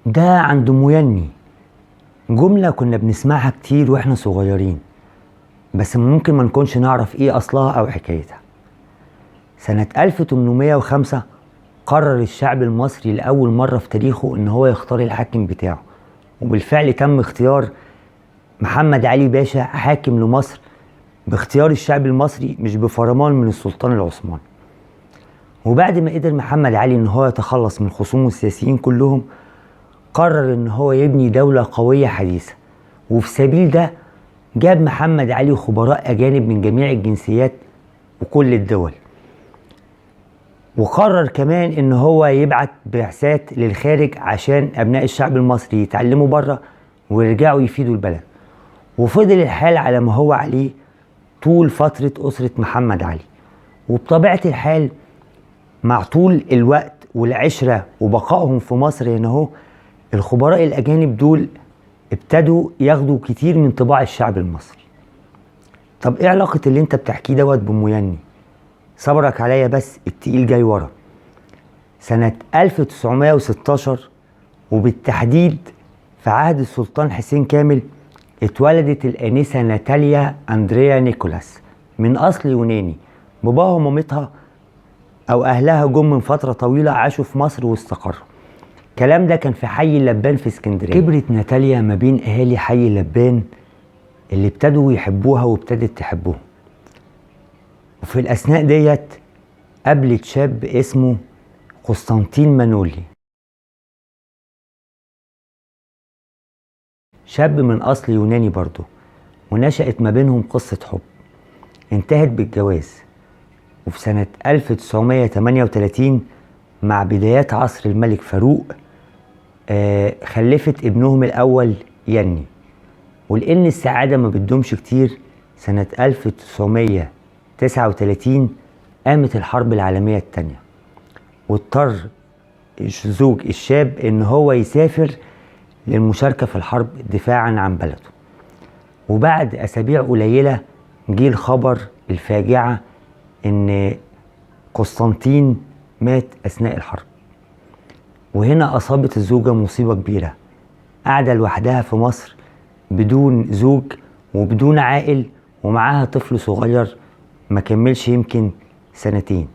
ده عند مويني. جملة كنا بنسمعها كتير واحنا صغيرين، بس ممكن ما نكونش نعرف ايه اصلها او حكايتها. سنة 1805 قرر الشعب المصري لأول مرة في تاريخه ان هو يختار الحاكم بتاعه، وبالفعل تم اختيار محمد علي باشا حاكم لمصر باختيار الشعب المصري، مش بفرمان من السلطان العثماني. وبعد ما قدر محمد علي ان هو يتخلص من خصومه السياسيين كلهم، قرر ان هو يبني دولة قوية حديثة. وفي سبيل ده جاب محمد علي خبراء اجانب من جميع الجنسيات وكل الدول، وقرر كمان ان هو يبعت بعثات للخارج عشان ابناء الشعب المصري يتعلموا بره ويرجعوا يفيدوا البلد. وفضل الحال على ما هو عليه طول فترة أسرة محمد علي. وبطبيعة الحال مع طول الوقت والعشرة وبقائهم في مصر هنا اهو، الخبراء الأجانب دول ابتدوا ياخدوا كتير من طباع الشعب المصري. طب ايه علاقة اللي انت بتحكيه دوت بمويني؟ صبرك عليا بس، التقيل جاي ورا. سنة 1916 وبالتحديد في عهد السلطان حسين كامل اتولدت الآنسة ناتاليا أندريا نيكولاس من أصل يوناني. باباها ومامتها أو أهلها جم من فترة طويلة، عاشوا في مصر واستقروا. الكلام ده كان في حي اللبان في اسكندرية. كبرت ناتاليا ما بين أهالي حي اللبان اللي ابتدوا يحبوها وابتدت تحبهم. وفي الأثناء ديت قابلت شاب اسمه قسطنطين مانولي، شاب من أصل يوناني برضه، ونشأت ما بينهم قصة حب انتهت بالجواز. وفي سنة 1938 مع بدايات عصر الملك فاروق خلفت ابنهم الأول يني. ولأن السعادة ما بتدومش كتير، سنة 1939 قامت الحرب العالمية التانية، واضطر الزوج الشاب ان هو يسافر للمشاركة في الحرب دفاعا عن بلده. وبعد أسابيع قليلة جه الخبر الفاجعة ان قسطنطين مات أثناء الحرب. وهنا أصابت الزوجة مصيبة كبيرة، قاعدة لوحدها في مصر بدون زوج وبدون عائل، ومعاها طفل صغير ما كملش يمكن سنتين.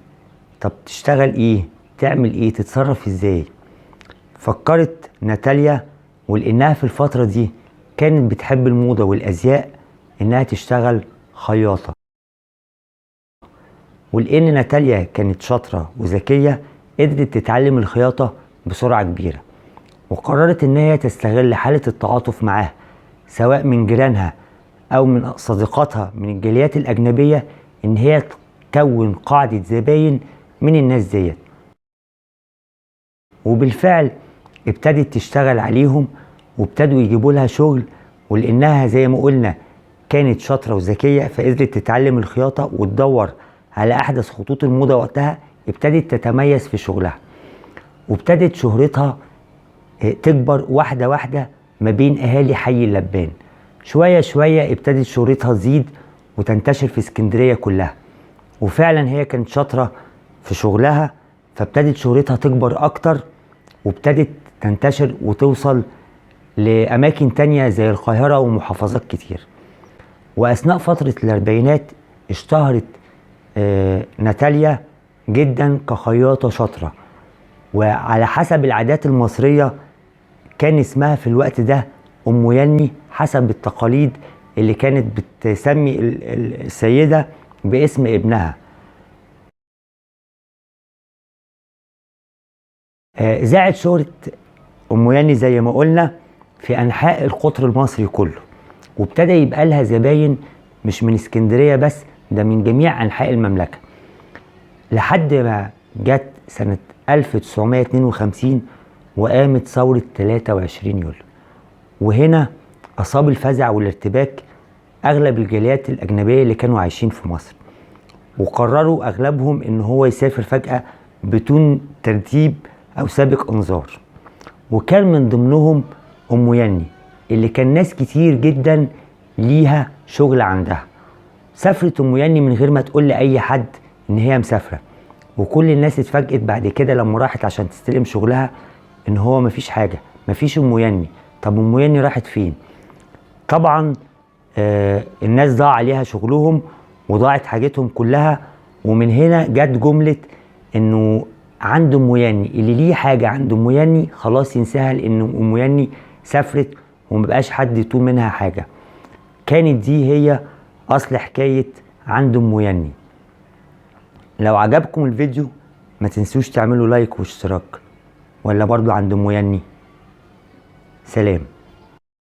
طب تشتغل ايه؟ تعمل ايه؟ تتصرف ازاي؟ فكرت ناتاليا، ولانها في الفترة دي كانت بتحب الموضة والازياء، انها تشتغل خياطة. ولان ناتاليا كانت شاطرة وذكية قدرت تتعلم الخياطة بسرعة كبيرة. وقررت ان هي تستغل حالة التعاطف معاها سواء من جيرانها او من صديقاتها من الجاليات الاجنبية، ان هي تكون قاعدة زباين من الناس ديت. وبالفعل ابتدت تشتغل عليهم وابتدوا يجيبوا لها شغل. ولانها زي ما قلنا كانت شاطرة وذكية، فقدرت تتعلم الخياطة وتدور على احدث خطوط الموضة وقتها. ابتدت تتميز في شغلها، وابتدت شهرتها تكبر واحدة واحدة ما بين اهالي حي اللبان. شوية شوية ابتدت شهرتها تزيد وتنتشر في اسكندرية كلها. وفعلا هي كانت شاطرة في شغلها، فابتدت شهرتها تكبر اكتر، وابتدت تنتشر وتوصل لأماكن تانية زي القاهرة ومحافظات كتير. وأثناء فترة الأربعينات اشتهرت ناتاليا جدا كخياطة شاطرة. وعلى حسب العادات المصرية كان اسمها في الوقت ده أم يني، حسب التقاليد اللي كانت بتسمي السيدة باسم ابنها. زاعت شهرة أم يني زي ما قلنا في أنحاء القطر المصري كله، وابتدى يبقى لها زباين مش من اسكندرية بس، ده من جميع أنحاء المملكة. لحد ما جت سنة 1952 وقامت ثورة 23 يوليو. وهنا أصاب الفزع والارتباك أغلب الجاليات الأجنبية اللي كانوا عايشين في مصر، وقرروا أغلبهم إن هو يسافر فجأة بدون ترتيب أو سابق إنذار. وكان من ضمنهم أم يني اللي كان ناس كتير جدا ليها شغل عندها. سافرت أم يني من غير ما تقول لأي حد إن هي مسافرة، وكل الناس اتفاجئت بعد كده لما راحت عشان تستلم شغلها إن هو مفيش حاجة، مفيش ام يني. طب ام يني راحت فين؟ طبعا الناس ضاع عليها شغلهم وضاعت حاجتهم كلها، ومن هنا جت جملة انه عند ام يني، اللي ليه حاجة عند ام يني خلاص ينساها، لان ام يني سافرت ومبقاش حد يطول منها حاجة. كانت دي هي اصل حكاية عند ام يني. لو عجبكم الفيديو ما تنسوش تعملوا لايك واشتراك. ولا برضو عند ام يني؟ سلام.